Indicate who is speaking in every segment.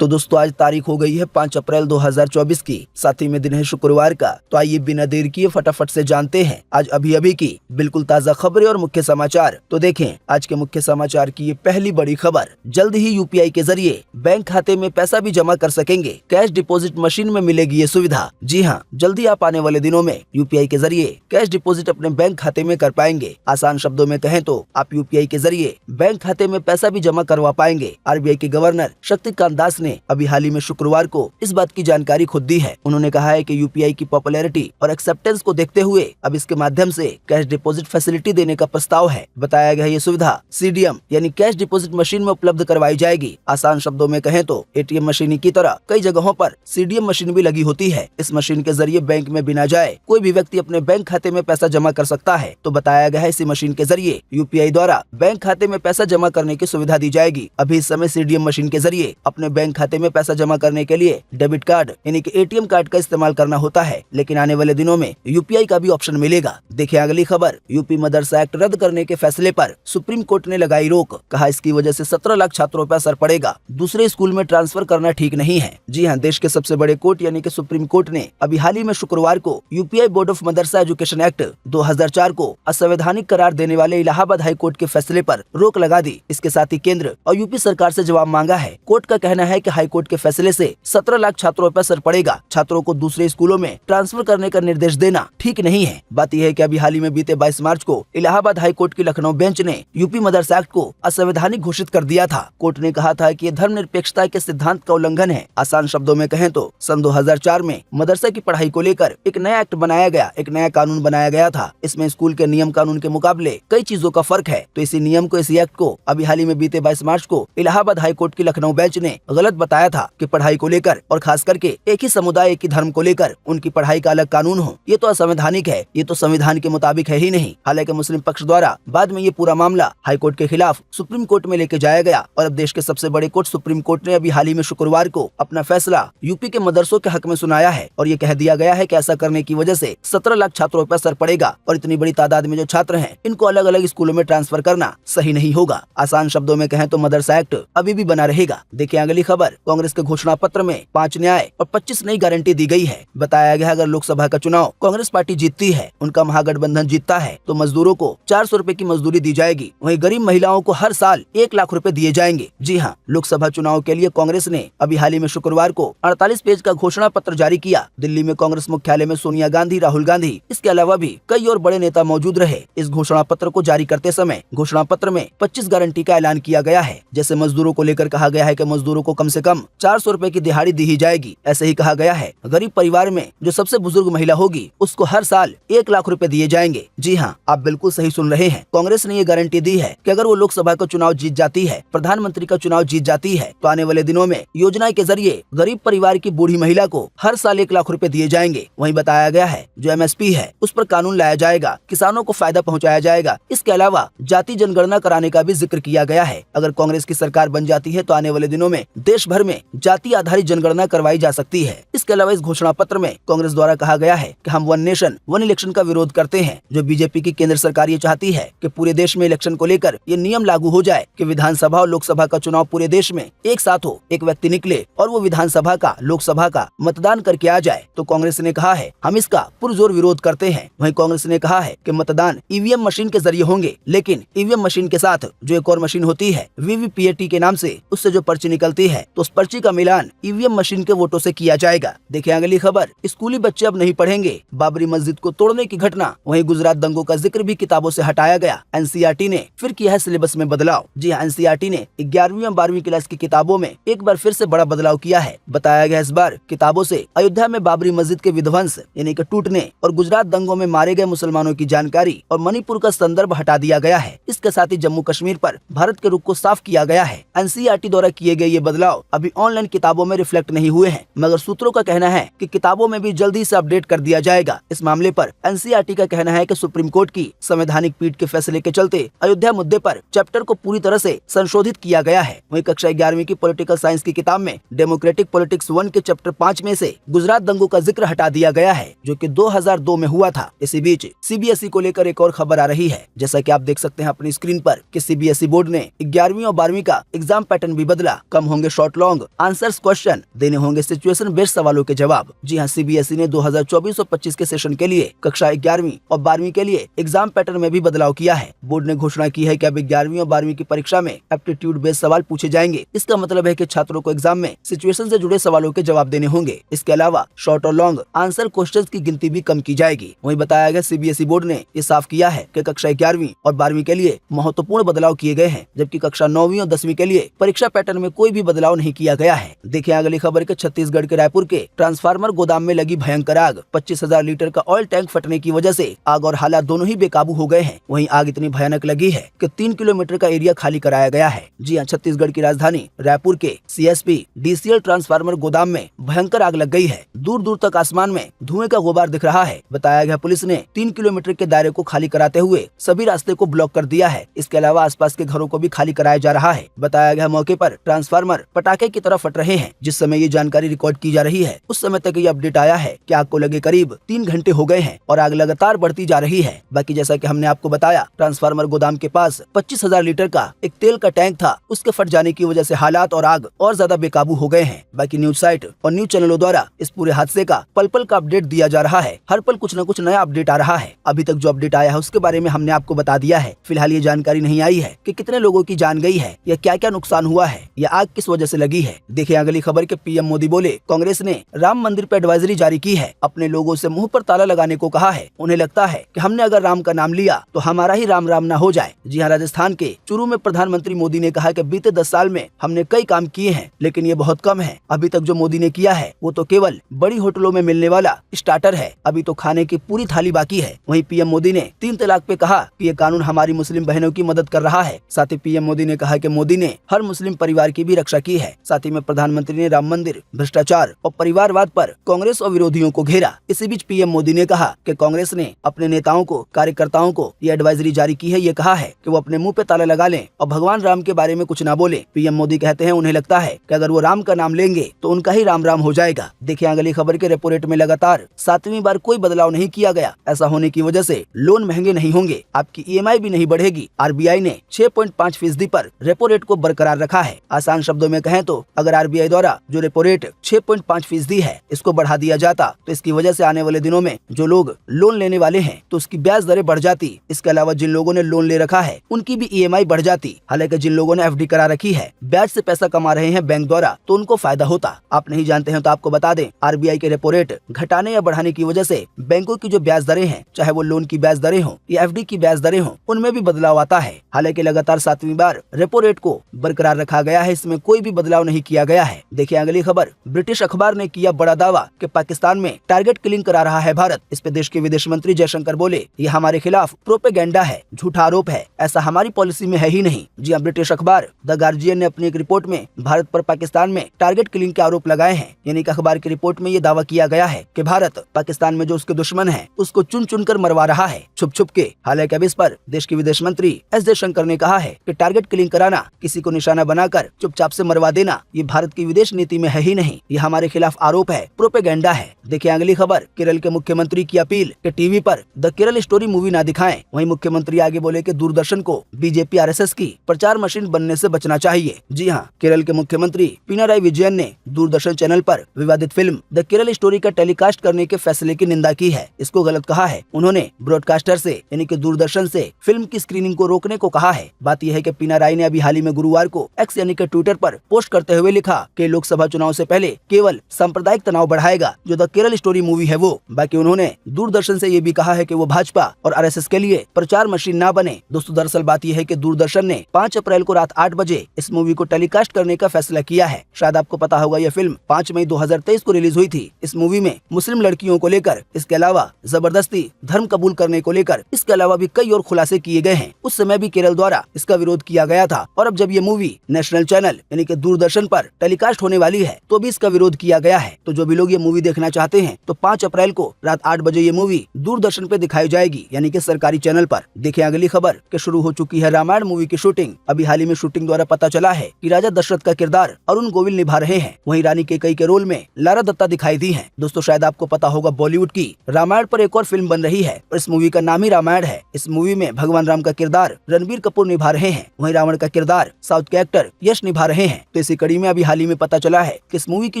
Speaker 1: तो दोस्तों आज तारीख हो गई है 5 अप्रैल 2024 की, साथ ही में दिन है शुक्रवार का। तो आइए बिना देर किए फटाफट से जानते हैं आज अभी की बिल्कुल ताजा खबरें और मुख्य समाचार। तो देखें आज के मुख्य समाचार की ये पहली बड़ी खबर। जल्द ही यूपीआई के जरिए बैंक खाते में पैसा भी जमा कर सकेंगे, कैश डिपॉजिट मशीन में मिलेगी ये सुविधा। जी हाँ, जल्दी आप आने वाले दिनों में यूपीआई के जरिए कैश डिपॉजिट अपने बैंक खाते में कर पाएंगे। आसान शब्दों में कहें तो आप यूपीआई के जरिए बैंक खाते में पैसा भी जमा करवा पाएंगे। आरबीआई के गवर्नर शक्तिकांत दास ने अभी हाल ही में शुक्रवार को इस बात की जानकारी खुद दी है। उन्होंने कहा है कि यूपीआई की पॉपुलैरिटी और एक्सेप्टेंस को देखते हुए अब इसके माध्यम से कैश डिपॉजिट फैसिलिटी देने का प्रस्ताव है। बताया गया ये सुविधा सीडीएम यानी कैश डिपॉजिट मशीन में उपलब्ध करवाई जाएगी। आसान शब्दों में कहें तो एटीएम मशीन की तरह कई जगहों पर सीडीएम मशीन भी लगी होती है। इस मशीन के जरिए बैंक में बिना जाए कोई भी व्यक्ति अपने बैंक खाते में पैसा जमा कर सकता है। तो बताया गया है इसी मशीन के जरिए यूपीआई द्वारा बैंक खाते में पैसा जमा करने की सुविधा दी जाएगी। अभी इस समय सीडीएम मशीन के जरिए अपने बैंक खाते में पैसा जमा करने के लिए डेबिट कार्ड यानी कि एटीएम कार्ड का इस्तेमाल करना होता है, लेकिन आने वाले दिनों में यूपीआई का भी ऑप्शन मिलेगा। देखिए अगली खबर। यूपी मदरसा एक्ट रद्द करने के फैसले पर सुप्रीम कोर्ट ने लगाई रोक। कहा इसकी वजह से 17 लाख छात्रों पर असर पड़ेगा, दूसरे स्कूल में ट्रांसफर करना ठीक नहीं है। जी हाँ, देश के सबसे बड़े कोर्ट यानी कि सुप्रीम कोर्ट ने अभी हाल ही में शुक्रवार को UPI board of Madrasa education act 2004 को असंवैधानिक करार देने वाले इलाहाबाद हाई कोर्ट के फैसले पर रोक लगा दी। इसके साथ ही केंद्र और यूपी सरकार से जवाब मांगा है। कोर्ट का कहना है कि हाई कोर्ट के फैसले से 17 लाख छात्रों पर असर पड़ेगा। छात्रों को दूसरे स्कूलों में ट्रांसफर करने का निर्देश देना ठीक नहीं है। बात यह है कि अभी हाल ही में बीते 22 मार्च को इलाहाबाद हाई कोर्ट की लखनऊ बेंच ने यूपी मदरसा एक्ट को असंवैधानिक घोषित कर दिया था। कोर्ट ने कहा था कि यह धर्मनिरपेक्षता के सिद्धांत का उल्लंघन है। आसान शब्दों में कहें तो सन 2004 में मदरसा की पढ़ाई को लेकर एक नया एक्ट बनाया गया, एक नया कानून बनाया गया था। इसमें स्कूल के नियम कानून के मुकाबले कई चीजों का फर्क है। तो इसी नियम को, इसी एक्ट को अभी हाल ही में बीते 22 मार्च को इलाहाबाद हाई कोर्ट की लखनऊ बेंच ने गलत बताया था कि पढ़ाई को लेकर और खास करके एक ही समुदाय एक ही धर्म को लेकर उनकी पढ़ाई का अलग कानून हो, ये तो असंवैधानिक है, ये तो संविधान के मुताबिक है ही नहीं। हालांकि मुस्लिम पक्ष द्वारा बाद में ये पूरा मामला हाई कोर्ट के खिलाफ सुप्रीम कोर्ट में लेके जाया गया और अब देश के सबसे बड़े कोर्ट सुप्रीम कोर्ट ने अभी हाल ही में शुक्रवार को अपना फैसला यूपी के मदरसों के हक में सुनाया है और ये कह दिया गया है कि ऐसा करने की वजह से 17 लाख छात्रों पर असर पड़ेगा और इतनी बड़ी तादाद में जो छात्र हैं इनको अलग अलग स्कूलों में ट्रांसफर करना सही नहीं होगा। आसान शब्दों में कहें तो मदरसा एक्ट अभी भी बना रहेगा। देखिए अगली खबर। कांग्रेस के घोषणा पत्र में 5 न्याय और 25 नई गारंटी दी गई है। बताया गया अगर लोकसभा का चुनाव कांग्रेस पार्टी जीतती है, उनका महागठबंधन जीतता है, तो मजदूरों को 400 रुपए की मजदूरी दी जाएगी। वहीं गरीब महिलाओं को हर साल 1 लाख रुपए दिए जाएंगे। जी हाँ, लोकसभा चुनाव के लिए कांग्रेस ने अभी हाल ही में शुक्रवार को 48 पेज का घोषणा पत्र जारी किया। दिल्ली में कांग्रेस मुख्यालय में सोनिया गांधी, राहुल गांधी, इसके अलावा भी कई और बड़े नेता मौजूद रहे। इस घोषणा पत्र को जारी करते समय घोषणा पत्र में 25 गारंटी का ऐलान किया गया है। जैसे मजदूरों को लेकर कहा गया है कि मजदूरों को कम से कम 400 रुपए की दिहाड़ी दी जाएगी। ऐसे ही कहा गया है गरीब परिवार में जो सबसे बुजुर्ग महिला होगी उसको हर साल 1 लाख रुपए दिए जाएंगे। जी हाँ, आप बिल्कुल सही सुन रहे हैं। कांग्रेस ने ये गारंटी दी है कि अगर वो लोकसभा का चुनाव जीत जाती है, प्रधानमंत्री का चुनाव जीत जाती है, तो आने वाले दिनों में योजना के जरिए गरीब परिवार की बूढ़ी महिला को हर साल 1 लाख रुपए दिए जाएंगे। वहीं बताया गया है जो एमएसपी है उस पर कानून लाया जाएगा, किसानों को फायदा पहुंचाया जाएगा। इसके अलावा जाति जनगणना कराने का भी जिक्र किया गया है। अगर कांग्रेस की सरकार बन जाती है तो आने वाले दिनों में देश भर में जाति आधारित जनगणना करवाई जा सकती है। इसके अलावा इस घोषणा पत्र में कांग्रेस द्वारा कहा गया है कि हम वन नेशन वन इलेक्शन का विरोध करते हैं। जो बीजेपी की केंद्र सरकार ये चाहती है कि पूरे देश में इलेक्शन को लेकर ये नियम लागू हो जाए कि विधानसभा और लोकसभा का चुनाव पूरे देश में एक साथ हो, एक व्यक्ति निकले और वो विधानसभा का, लोकसभा का मतदान करके आ जाए। तो कांग्रेस ने कहा है हम इसका पुरजोर विरोध करते हैं। वहीं कांग्रेस ने कहा है कि मतदान ईवीएम मशीन के जरिए होंगे, लेकिन ईवीएम मशीन के साथ जो एक और मशीन होती है वीवीपीएटी के नाम से, उससे जो पर्ची निकलती है तो उस पर्ची का मिलान ईवीएम मशीन के वोटों से किया जाएगा। देखिए अगली खबर। स्कूली बच्चे अब नहीं पढ़ेंगे, बाबरी मस्जिद को तोड़ने की घटना। वहीं गुजरात दंगों का जिक्र भी किताबों से हटाया गया। एनसीईआरटी ने फिर किया है सिलेबस में बदलाव। जी हाँ, एनसीईआरटी ने 11वीं और 12वीं क्लास की किताबों में एक बार फिर से बड़ा बदलाव किया है। बताया गया इस बार किताबों से अयोध्या में बाबरी मस्जिद के विध्वंस यानी कि टूटने और गुजरात दंगों में मारे गए मुसलमानों की जानकारी और मणिपुर का संदर्भ हटा दिया गया है। इसके साथ ही जम्मू कश्मीर पर भारत के रुख को साफ किया गया है। एनसीईआरटी द्वारा किए गए ये बदलाव अभी ऑनलाइन किताबों में रिफ्लेक्ट नहीं हुए हैं, मगर सूत्रों का कहना है कि किताबों में भी जल्दी से अपडेट कर दिया जाएगा। इस मामले पर एनसीईआरटी का कहना है कि सुप्रीम कोर्ट की संवैधानिक पीठ के फैसले के चलते अयोध्या मुद्दे पर चैप्टर को पूरी तरह से संशोधित किया गया है। वहीं कक्षा 11वीं की पॉलिटिकल साइंस की किताब में डेमोक्रेटिक पॉलिटिक्स 1 के चैप्टर 5 में से गुजरात दंगों का जिक्र हटा दिया गया है, जो कि 2002 में हुआ था। इसी बीच सीबीएसई को लेकर एक और खबर आ रही है। जैसा कि आप देख सकते हैं अपनी स्क्रीन पर कि सीबीएसई बोर्ड ने 11वीं और 12वीं का एग्जाम पैटर्न भी बदला। कम होंगे शॉर्ट लॉन्ग आंसर्स क्वेश्चन देने होंगे सिचुएशन बेस्ड सवालों के जवाब। जी हाँ, सीबीएसई ने 2024 और 25 के सेशन के लिए कक्षा 11वीं और 12वीं के लिए एग्जाम पैटर्न में भी बदलाव किया है। बोर्ड ने घोषणा की है कि अब 11वीं और 12वीं की परीक्षा में एप्टीट्यूड बेस्ड सवाल पूछे जाएंगे। इसका मतलब है कि छात्रों को एग्जाम में सिचुएशन से जुड़े सवालों के जवाब देने होंगे। इसके अलावा शॉर्ट और लॉन्ग आंसर क्वेश्चंस की गिनती भी कम की जाएगी। वहीं बताया गया सीबीएसई बोर्ड ने ये साफ किया है कि कक्षा 11वीं और 12वीं के लिए महत्वपूर्ण बदलाव किए गए हैं, जबकि कक्षा 9वीं और 10वीं के लिए परीक्षा पैटर्न में कोई भी बदलाव नहीं किया गया है। देखिए अगली खबर के छत्तीसगढ़ के रायपुर के ट्रांसफार्मर गोदाम में लगी भयंकर आग। 25,000 लीटर का ऑयल टैंक फटने की वजह से आग और हालात दोनों ही बेकाबू हो गए हैं। वहीं आग इतनी भयानक लगी है कि 3 किलोमीटर का एरिया खाली कराया गया है। जी हाँ, छत्तीसगढ़ की राजधानी रायपुर के सीएसपी डीसीएल ट्रांसफार्मर गोदाम में भयंकर आग लग गई है। दूर दूर तक आसमान में धुएं का गुबार दिख रहा है। बताया गया पुलिस ने 3 किलोमीटर के दायरे को खाली कराते हुए सभी रास्ते को ब्लॉक कर दिया है। इसके अलावा आसपास के घरों को भी खाली कराया जा रहा है। बताया गया मौके पर ट्रांसफार्मर पटाखे की तरह फट रहे हैं। जिस समय ये जानकारी रिकॉर्ड की जा रही है उस समय तक ये अपडेट आया है कि आग को लगे करीब 3 घंटे हो गए हैं और आग लगातार बढ़ती जा रही है। बाकी जैसा कि हमने आपको बताया, ट्रांसफार्मर गोदाम के पास 25,000 लीटर का एक तेल का टैंक था। उसके फट जाने की वजह से हालात और आग और ज्यादा बेकाबू हो गए हैं। बाकी न्यूज साइट और न्यूज चैनलों द्वारा इस पूरे हादसे का पल पल का अपडेट दिया जा रहा है। हर पल कुछ न कुछ नया अपडेट आ रहा है। अभी तक जो अपडेट आया है उसके बारे में हमने आपको बता दिया है। फिलहाल ये जानकारी नहीं आई है कि कितने लोगों की जान गई है या क्या क्या नुकसान हुआ है या आग किस वजह से लगी है। देखिए अगली खबर के पीएम मोदी बोले, कांग्रेस ने राम मंदिर पर एडवाइजरी जारी की है। अपने लोगों से मुंह पर ताला लगाने को कहा है। उन्हें लगता है कि हमने अगर राम का नाम लिया तो हमारा ही राम राम ना हो जाए। जी हाँ, राजस्थान के चूरू में प्रधानमंत्री मोदी ने कहा कि बीते 10 साल में हमने कई काम किए हैं, लेकिन ये बहुत कम है। अभी तक जो मोदी ने किया है वो तो केवल बड़ी होटलों में मिलने वाला स्टार्टर है। अभी तो खाने की पूरी थाली बाकी है। वहीं पीएम मोदी ने 3 तलाक पे कहा कि ये कानून हमारी मुस्लिम बहनों की मदद कर रहा है। साथ ही पीएम मोदी ने कहा कि मोदी ने हर मुस्लिम परिवार की भी रक्षा की है। साथ ही में प्रधानमंत्री ने राम मंदिर, भ्रष्टाचार और परिवारवाद पर कांग्रेस और विरोधियों को घेरा। इसी बीच पीएम मोदी ने कहा कि कांग्रेस ने अपने नेताओं को, कार्यकर्ताओं को ये एडवाइजरी जारी की है। ये कहा है कि वो अपने मुंह पे ताला लगा लें और भगवान राम के बारे में कुछ ना बोले। पीएम मोदी कहते हैं उन्हें लगता है कि अगर वो राम का नाम लेंगे तो उनका ही राम राम हो जाएगा। देखिए अगली खबर के रेपो रेट में लगातार 7वीं बार कोई बदलाव नहीं किया गया। ऐसा होने की वजह से लोन महंगे नहीं होंगे, आपकी ईएमआई भी नहीं बढ़ेगी। आरबीआई ने 6.5% पर रेपो रेट को बरकरार रखा है। आसान शब्दों में कहें तो अगर आरबीआई द्वारा जो रेपो रेट 6.5% है इसको बढ़ा दिया जाता तो इसकी वजह से आने वाले दिनों में जो लोग लोन लेने वाले हैं तो उसकी ब्याज दरें बढ़ जाती। इसके अलावा जिन लोगों ने लोन ले रखा है उनकी भी ईएमआई बढ़ जाती। हालांकि जिन लोगों ने एफडी करा रखी है, ब्याज से पैसा कमा रहे हैं बैंक द्वारा, तो उनको फायदा होता। आप नहीं जानते हैं तो आपको बता दें, आरबीआई के रेपो रेट घटाने या बढ़ाने की वजह से बैंकों की जो ब्याज दरें हैं, चाहे वो लोन की ब्याज दरें हो या एफडी की ब्याज दरें हो, उनमें भी बदलाव आता है। हालांकि लगातार 7वीं बार रेपो रेट को बरकरार रखा गया है, इसमें कोई भी बदलाव नहीं किया गया है। देखिए अगली खबर, ब्रिटिश अखबार ने किया बड़ा दावा कि पाकिस्तान में टारगेट किलिंग करा रहा है भारत। इस पे देश के विदेश मंत्री जयशंकर बोले, ये हमारे खिलाफ प्रोपेगेंडा है, झूठा आरोप है, ऐसा हमारी पॉलिसी में है ही नहीं। जी हाँ, ब्रिटिश अखबार द गार्जियन ने अपनी एक रिपोर्ट में भारत पर पाकिस्तान में टारगेट किलिंग के आरोप लगाए हैं। यानी कि अखबार की रिपोर्ट में ये दावा किया गया है कि भारत पाकिस्तान में जो उसके दुश्मन है उसको चुन चुन कर मरवा रहा है, छुप छुप के। हालांकि अब इस पर देश के विदेश मंत्री एस जयशंकर ने कहा है कि टारगेट किलिंग कराना, किसी को निशाना बनाकर चुपचाप से मरवा देना, ये भारत की विदेश नीति में है ही नहीं। ये हमारे खिलाफ आरोप है, प्रोपेगेंडा है। देखिए अगली खबर, केरल के मुख्यमंत्री की अपील कि टीवी पर द केरल स्टोरी मूवी ना दिखाएं। वहीं मुख्यमंत्री आगे बोले कि दूरदर्शन को बीजेपी आरएसएस की प्रचार मशीन बनने से बचना चाहिए। जी हाँ, केरल के मुख्यमंत्री पिनाराई विजयन ने दूरदर्शन चैनल पर विवादित फिल्म द केरल स्टोरी का टेलीकास्ट करने के फैसले की निंदा की है। इसको गलत कहा है। उन्होंने ब्रॉडकास्टर से यानी कि दूरदर्शन से फिल्म की स्क्रीनिंग को रोकने को कहा है। बात यह है कि पिनाराई ने अभी हाल ही में गुरुवार को एक्स यानी कि ट्विटर पर पोस्ट करते हुए लिखा कि लोकसभा चुनाव से पहले केवल सांप्रदायिक तनाव बढ़ाएगा जो द केरल स्टोरी मूवी है वो। बाकी उन्होंने दूरदर्शन से ये भी कहा है कि वो भाजपा और आरएसएस के लिए प्रचार मशीन ना बने। दोस्तों, दरअसल बात यह है कि दूरदर्शन ने 5 अप्रैल को रात 8 बजे इस मूवी को टेलीकास्ट करने का फैसला किया है। शायद आपको पता होगा, यह फिल्म 5 मई 2023 को रिलीज हुई थी। इस मूवी में मुस्लिम लड़कियों को लेकर, इसके अलावा जबरदस्ती धर्म कबूल करने को लेकर, इसके अलावा भी कई और खुलासे किए गए हैं। उस समय भी केरल द्वारा इसका विरोध किया गया था और अब जब ये मूवी नेशनल चैनल यानी कि दूरदर्शन पर टेलीकास्ट होने वाली है तो भी इसका विरोध किया गया है। तो जो भी लोग ये मूवी देखना चाहते हैं तो 5 अप्रैल को रात 8 बजे ये मूवी दूरदर्शन पे दिखाई जाएगी यानी कि सरकारी चैनल पर। देखिए अगली खबर कि शुरू हो चुकी है रामायण मूवी की शूटिंग। अभी हाल ही में शूटिंग द्वारा पता चला है कि राजा दशरथ का किरदार अरुण गोविल निभा रहे हैं। वहीं रानी केकई के रोल में लारा दत्ता दिखाई दी है। दोस्तों, शायद आपको पता होगा, बॉलीवुड की रामायण पर एक और फिल्म बन रही है और इस मूवी का नाम ही रामायण है। इस मूवी में भगवान राम का किरदार रणबीर कपूर निभा रहे हैं। वहीं रावण का किरदार साउथ के एक्टर यश निभा रहे हैं। तो इसी कड़ी में अभी हाल ही में पता चला है कि इस मूवी की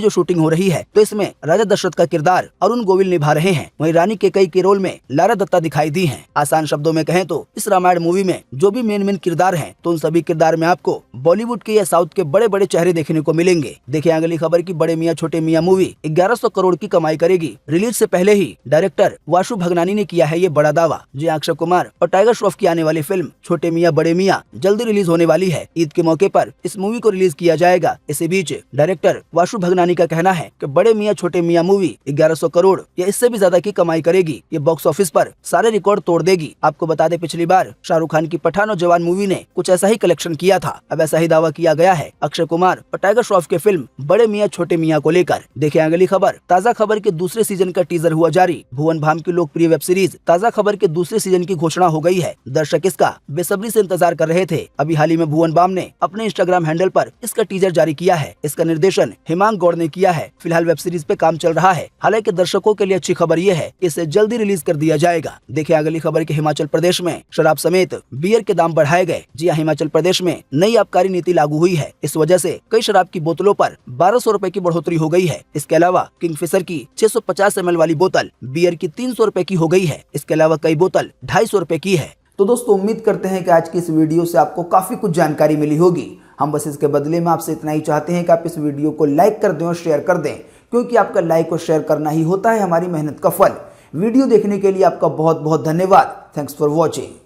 Speaker 1: जो शूटिंग हो रही है तो इसमें राजा दशरथ का किरदार अरुण गोविल निभा रहे हैं। वहीं रानी केकई के रोल में लारा दत्ता दिखाई दी हैं। आसान शब्दों में कहें तो इस रामायण मूवी में जो भी मेन किरदार हैं तो उन सभी किरदार में आपको बॉलीवुड के या साउथ के बड़े बड़े चेहरे देखने को मिलेंगे। देखिए अगली खबर की बड़े मियाँ छोटे मियाँ मूवी 1100 करोड़ की कमाई करेगी। रिलीज से पहले ही डायरेक्टर वासु भगनानी ने किया है ये बड़ा दावा। जी अक्षय कुमार और टाइगर श्रॉफ की आने वाली फिल्म छोटे मियाँ बड़े मियाँ जल्दी रिलीज होने वाली है। ईद के मौके पर इस मूवी को रिलीज किया जाएगा। इसी बीच डायरेक्टर वासु भगनानी का कहना है कि बड़े मियाँ छोटे मियाँ मूवी 1100 करोड़ या इससे भी ज्यादा की कमाई करेगी। ये बॉक्स ऑफिस पर सारे रिकॉर्ड तोड़ देगी। आपको बता दें पिछली बार शाहरुख खान की पठान और जवान मूवी ने कुछ ऐसा ही कलेक्शन किया था। अब ऐसा ही दावा किया गया है अक्षय कुमार और टाइगर श्रॉफ के फिल्म बड़े मियाँ छोटे मियाँ को लेकर। देखिए अगली खबर, ताजा खबर के दूसरे सीजन का टीजर हुआ जारी। भुवन बाम की लोकप्रिय वेब सीरीज ताजा खबर के दूसरे सीजन की घोषणा हो गई है। दर्शक इसका बेसब्री से इंतजार कर रहे थे। अभी हाल ही में भुवन बाम ने अपने इंस्टाग्राम हैंडल पर इसका टीजर जारी किया है। इसका निर्देशन हिमांक गौड़ ने किया है। फिलहाल वेब सीरीज पे काम चल रहा है। हालांकि दर्शकों के लिए अच्छी खबर ये है कि इसे जल्दी रिलीज कर दिया जाएगा। देखिए अगली खबर के हिमाचल प्रदेश में शराब समेत बियर के दाम बढ़ाए गए। जी हाँ, हिमाचल प्रदेश में नई आबकारी नीति लागू हुई है। इस वजह से कई शराब की बोतलों पर 1200 रुपए की बढ़ोतरी हो गई है। इसके अलावा किंगफिशर की 650 ml वाली बोतल बियर की 300 रुपए की हो गई है। इसके अलावा कई बोतल 250 रुपए की है। तो दोस्तों उम्मीद करते हैं कि आज की इस वीडियो से आपको काफी कुछ जानकारी मिली होगी। हम बस इसके बदले में आपसे इतना ही चाहते हैं कि आप इस वीडियो को लाइक कर दें और शेयर कर दें, क्योंकि आपका लाइक और शेयर करना ही होता है हमारी मेहनत का फल। वीडियो देखने के लिए आपका बहुत बहुत धन्यवाद। Thanks for watching.